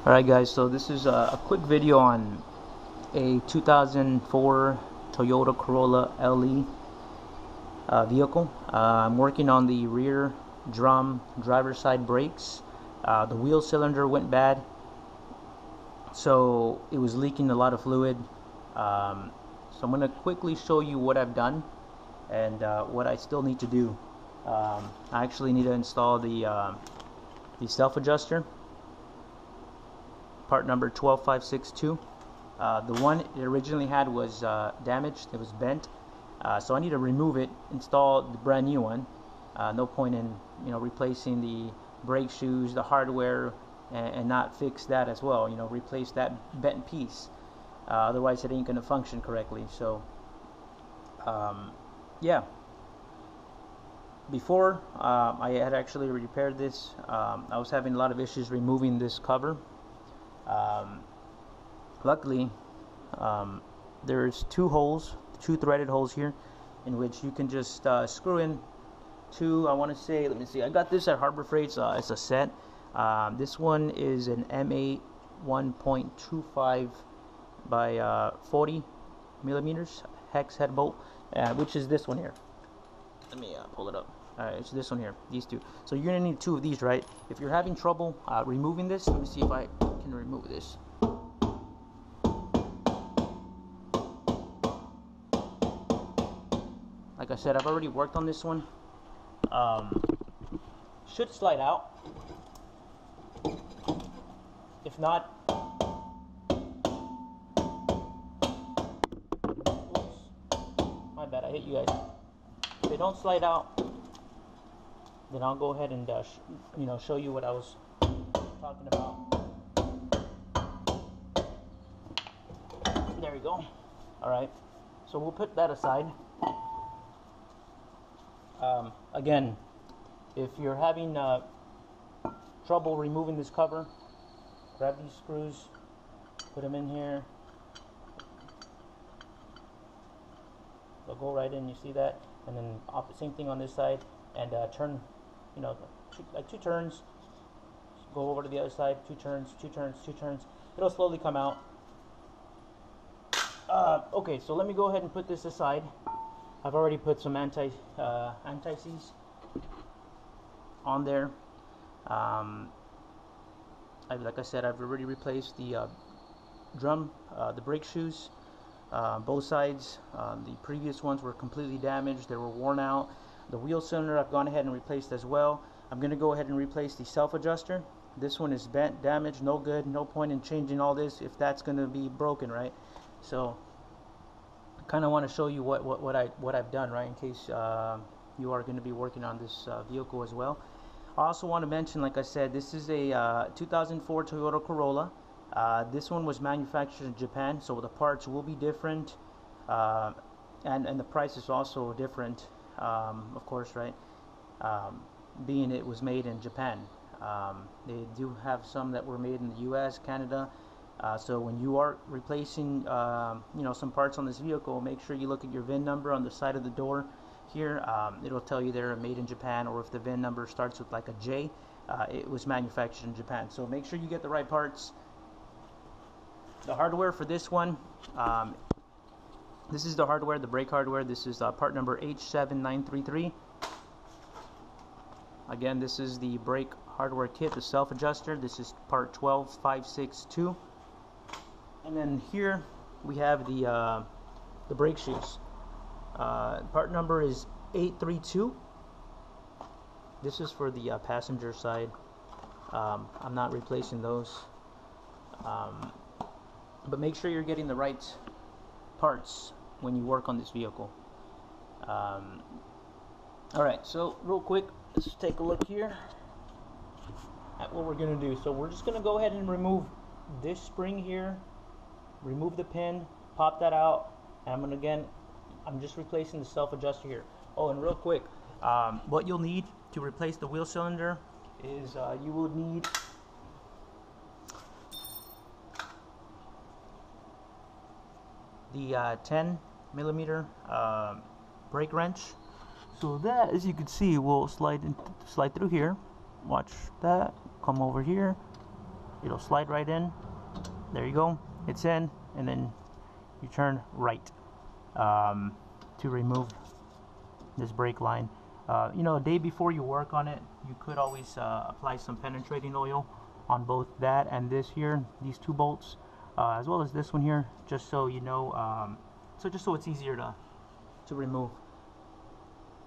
Alright guys, so this is a quick video on a 2004 Toyota Corolla LE vehicle. I'm working on the rear drum driver's side brakes. The wheel cylinder went bad, so it was leaking a lot of fluid. So I'm going to quickly show you what I've done and what I still need to do. I actually need to install the self-adjuster, part number 12562. The one it originally had was damaged, it was bent, so I need to remove it, install the brand new one. No point in replacing the brake shoes, the hardware, and not fix that as well, replace that bent piece. Otherwise it ain't going to function correctly. So yeah, before I had actually repaired this, I was having a lot of issues removing this cover. Luckily, there's two threaded holes here, in which you can just screw in two. I want to say, let me see, I got this at Harbor Freight. It's a set. This one is an M8 1.25 by 40 millimeters hex head bolt, which is this one here. Let me pull it up. Alright, it's this one here, these two. So you're gonna need two of these, right? If you're having trouble removing this, let me see if I can remove this. Like I said, I've already worked on this one. Should slide out. If not, oops, my bad, I hit you guys. If they don't slide out, then I'll go ahead and show you what I was talking about. There we go. Alright, so we'll put that aside. Again, if you're having trouble removing this cover, grab these screws, put them in here. They'll go right in, you see that? And then same thing on this side, and turn, like two turns. Go over to the other side, two turns, two turns, two turns. It'll slowly come out. Okay, so let me go ahead and put this aside. I've already put some anti-seize on there. Like I said, I've already replaced the drum, the brake shoes, both sides. The previous ones were completely damaged; they were worn out. The wheel cylinder I've gone ahead and replaced as well. I'm going to go ahead and replace the self-adjuster. This one is bent, damaged, no good. No point in changing all this if that's going to be broken, right? So kind of want to show you what I've done, right, in case you are going to be working on this vehicle as well. I also want to mention, like I said, this is a 2004 Toyota Corolla. This one was manufactured in Japan, so the parts will be different, and the price is also different, of course, right, being it was made in Japan. They do have some that were made in the US, Canada. So when you are replacing some parts on this vehicle, make sure you look at your VIN number on the side of the door here. It'll tell you they're made in Japan, or if the VIN number starts with like a J, it was manufactured in Japan. So make sure you get the right parts. The hardware for this one, this is the hardware, the brake hardware. This is part number H7933. Again, this is the brake hardware kit, the self-adjuster. This is part 12562. And then here we have the brake shoes. Part number is 832. This is for the passenger side. I'm not replacing those. But make sure you're getting the right parts when you work on this vehicle. Alright, so real quick, let's take a look here at what we're going to do. So we're just going to go ahead and remove this spring here, remove the pin, pop that out, and I'm just replacing the self-adjuster here. Oh, and real quick, what you'll need to replace the wheel cylinder is you will need the 10 millimeter brake wrench. So that, as you can see, will slide through here. Watch that. Come over here. it'll slide right in. There you go, it's in, and then you turn right to remove this brake line. You know, a day before you work on it, you could always apply some penetrating oil on both that and this here, these two bolts, as well as this one here, just so you know, just so it's easier to remove.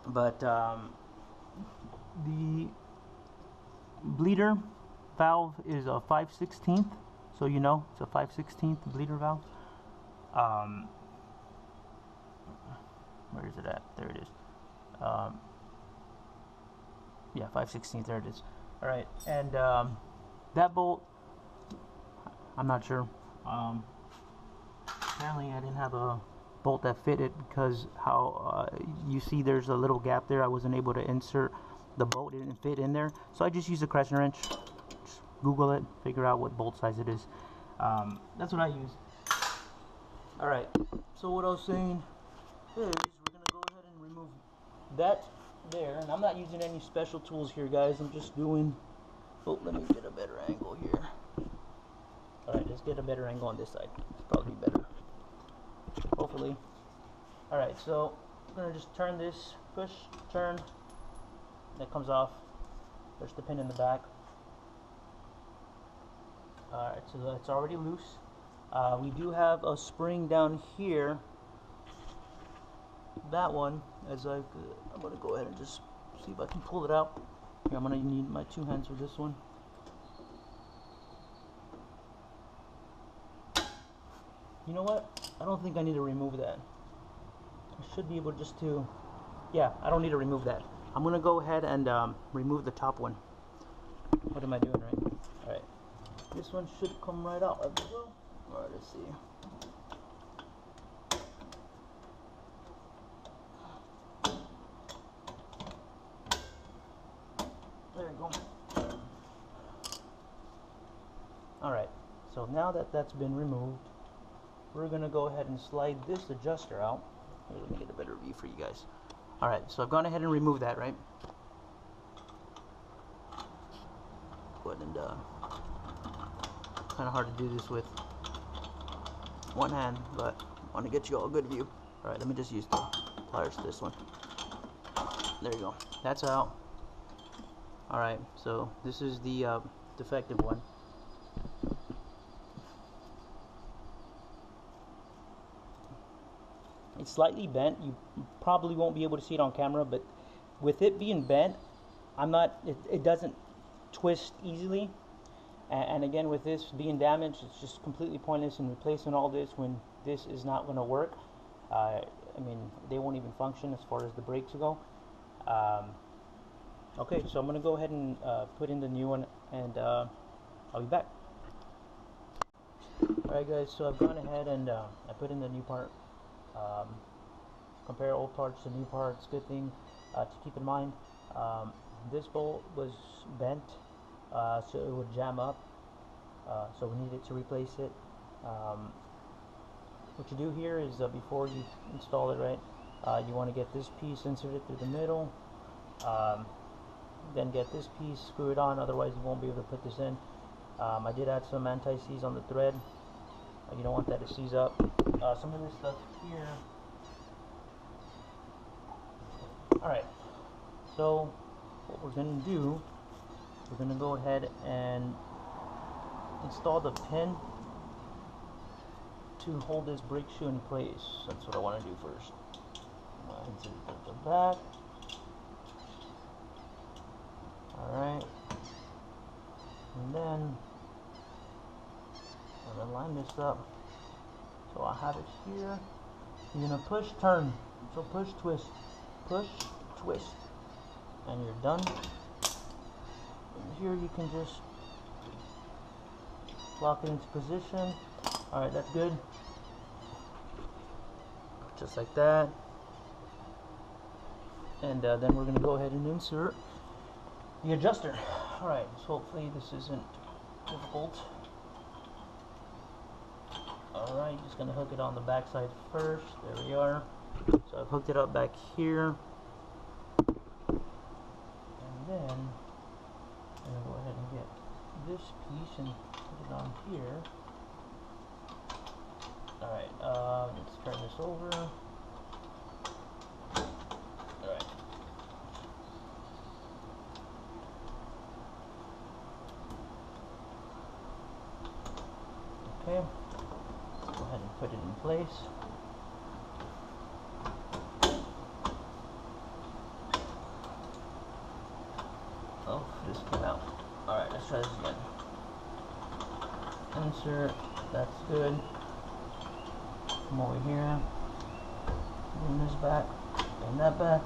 But the bleeder valve is a 5/16, so you know it's a 5/16 bleeder valve. Where is it at? There it is. Yeah, 5/16, there it is. Alright, and that bolt, I'm not sure. Apparently I didn't have a bolt that fit it, because how you see there's a little gap there. I wasn't able to insert the bolt, it didn't fit in there, so I just used a crescent wrench. Just Google it, figure out what bolt size it is. That's what I use. Alright, so what I was saying is we're gonna go ahead and remove that there, and I'm not using any special tools here, guys. I'm just doing, oh, let me get a better angle here. Alright, let's get a better angle on this side. It's probably better, hopefully. Alright, so I'm gonna just turn this, push, turn, that comes off. There's the pin in the back. Alright, so that's already loose. We do have a spring down here. That one, I'm gonna go ahead and just see if I can pull it out. Here, I'm gonna need my two hands for this one. You know what? I don't think I need to remove that. I should be able just to, yeah, I don't need to remove that. I'm gonna go ahead and remove the top one. What am I doing, right? Alright, this one should come right out as well. Alright, let's see. There we go. Alright, so now that that's been removed, we're going to go ahead and slide this adjuster out. Here, let me get a better view for you guys. Alright, so I've gone ahead and removed that, right? Go ahead and, kind of hard to do this with one hand, but I want to get you all a good view. Alright, let me just use the pliers to this one. There you go. That's out. Alright, so this is the defective one. It's slightly bent. You probably won't be able to see it on camera, but with it being bent, it doesn't twist easily. And again, with this being damaged, it's just completely pointless in replacing all this when this is not going to work. I mean, they won't even function as far as the brakes go. Okay, so I'm going to go ahead and put in the new one, and I'll be back. Alright guys, so I've gone ahead and I put in the new part. Compare old parts to new parts. Good thing to keep in mind, this bolt was bent, so it would jam up, so we needed to replace it. What you do here is before you install it, right, you want to get this piece inserted through the middle, then get this piece, screw it on, otherwise you won't be able to put this in. I did add some anti-seize on the thread. You don't want that to seize up. Some of this stuff here. Alright, so what we're going to do, we're going to go ahead and install the pin to hold this brake shoe in place. That's what I want to do first. Insert it at the back. Alright, and then I'm going to line this up. So I have it here. You're going to push, turn. So push, twist, and you're done. And here you can just lock it into position. Alright, that's good. Just like that. And then we're going to go ahead and insert the adjuster. Alright, so hopefully this isn't difficult. Alright, just going to hook it on the back side first. There we are. So I've hooked it up back here. And then I'm going to go ahead and get this piece and put it on here. Alright, let's turn this over. Alright. Okay, let's go ahead and put it in place. Oh, this came out. Alright, let's try this again. Insert, that's good. Come over here, bring this back, bring that back.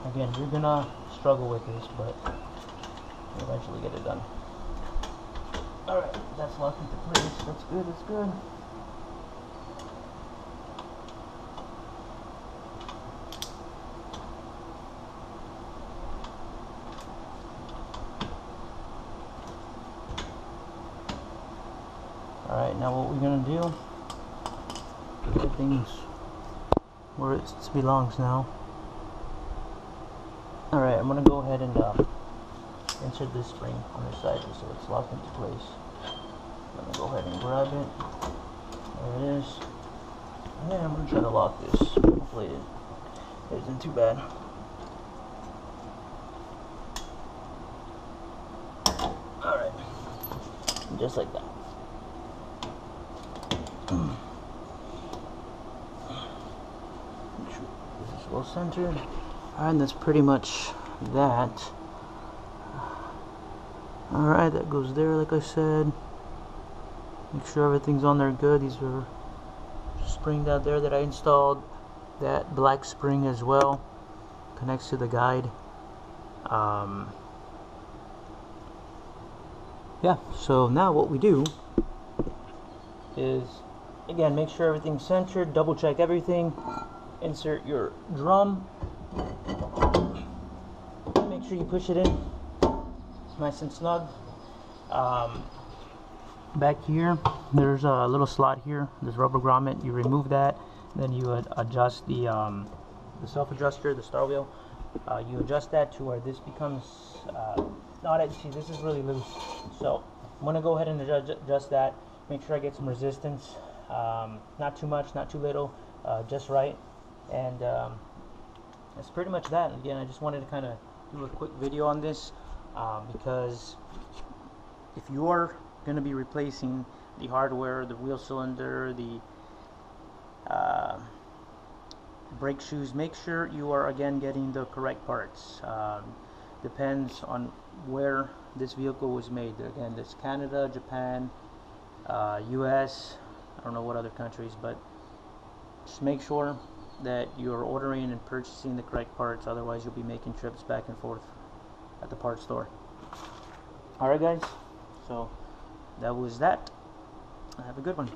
Again, you're gonna struggle with this, but you'll eventually get it done. Alright, that's locked into place. That's good, that's good. Alright, now what we're gonna do, everything's where it belongs now. Alright, I'm gonna go ahead and insert this spring on the side so it's locked into place. I'm gonna go ahead and grab it. There it is. And then I'm gonna try to lock this. Hopefully it isn't too bad. Alright. Just like that. This is well centered. Alright, that's pretty much that. Alright, that goes there like I said. Make sure everything's on there good. These are springs out there that I installed. That black spring as well connects to the guide. Yeah, so now what we do is, again, make sure everything's centered, double check everything, insert your drum, make sure you push it in nice and snug. Back here there's a little slot here, this rubber grommet. You remove that, then you adjust the self adjuster, the star wheel. You adjust that to where this becomes see, this is really loose, so I'm going to go ahead and adjust that. Make sure I get some resistance, not too much, not too little, just right. And that's pretty much that. Again, I just wanted to kind of do a quick video on this, because if you are going to be replacing the hardware, the wheel cylinder, the brake shoes, make sure you are again getting the correct parts. Depends on where this vehicle was made. Again, this Canada, Japan, US, I don't know what other countries, but just make sure that you're ordering and purchasing the correct parts, otherwise you'll be making trips back and forth at the parts store. Alright guys, so that was that. Have a good one.